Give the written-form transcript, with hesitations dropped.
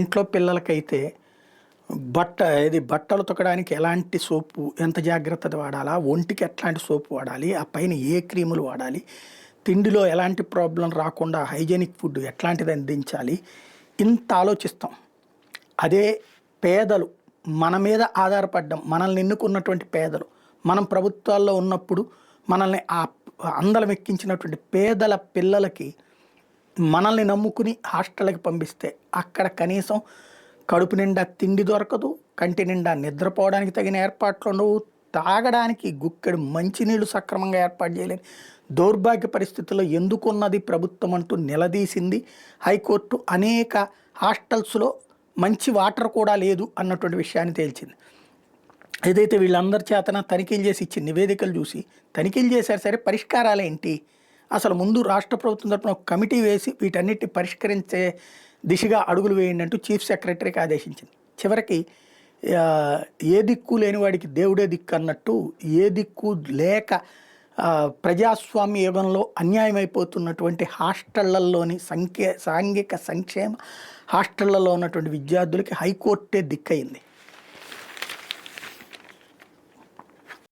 ఇంట్లో పిల్లలకైతే బట్టలు ఉతకడానికి ఎలాంటి సోపు ఎంత జాగ్రత్తగా వాడాలా, ఒంటికి ఎట్లాంటి సోపు వాడాలి, ఆ పైన ఏ క్రీములు వాడాలి, తిండిలో ఎలాంటి ప్రాబ్లం రాకుండా హైజెనిక్ ఫుడ్ ఎట్లాంటిది అందించాలి, ఇంత ఆలోచిస్తాం. అదే పేదలు మన మీద ఆధారపడ్డం, మనల్ని ఎన్నుకున్నటువంటి పేదలు, మనం ప్రభుత్వాల్లో ఉన్నప్పుడు మనల్ని అందలం ఎక్కించినటువంటి పేదల పిల్లలకి మనల్ని నమ్ముకుని హాస్టల్కి పంపిస్తే అక్కడ కనీసం కడుపు నిండా తిండి దొరకదు, కంటి నిండా నిద్రపోవడానికి తగిన ఏర్పాట్లు ఉండవు, తాగడానికి గుక్కెడు మంచినీళ్ళు సక్రమంగా ఏర్పాటు చేయలేని దౌర్భాగ్య పరిస్థితుల్లో ఎందుకున్నది ప్రభుత్వం అంటూ నిలదీసింది హైకోర్టు. అనేక హాస్టల్స్లో మంచి వాటర్ కూడా లేదు అన్నటువంటి విషయాన్ని తేల్చింది. ఏదైతే వీళ్ళందరి చేతన తనిఖీలు చేసి ఇచ్చిన నివేదికలు చూసి తనిఖీలు చేశారు, సరే పరిష్కారాలు ఏంటి, అసలు ముందు రాష్ట్ర ప్రభుత్వం తరపున ఒక కమిటీ వేసి వీటన్నిటిని పరిష్కరించే దిశగా అడుగులు వేయండి అంటూ చీఫ్ సెక్రటరీకి ఆదేశించింది. చివరికి ఏ దిక్కు లేని వాడికి దేవుడే దిక్కు అన్నట్టు ఏ దిక్కు లేక ప్రజాస్వామ్య యుగంలో అన్యాయమైపోతున్నటువంటి హాస్టళ్లలోని సాంఘిక సంక్షేమ హాస్టళ్లలో ఉన్నటువంటి విద్యార్థులకి హైకోర్టే దిక్కయింది.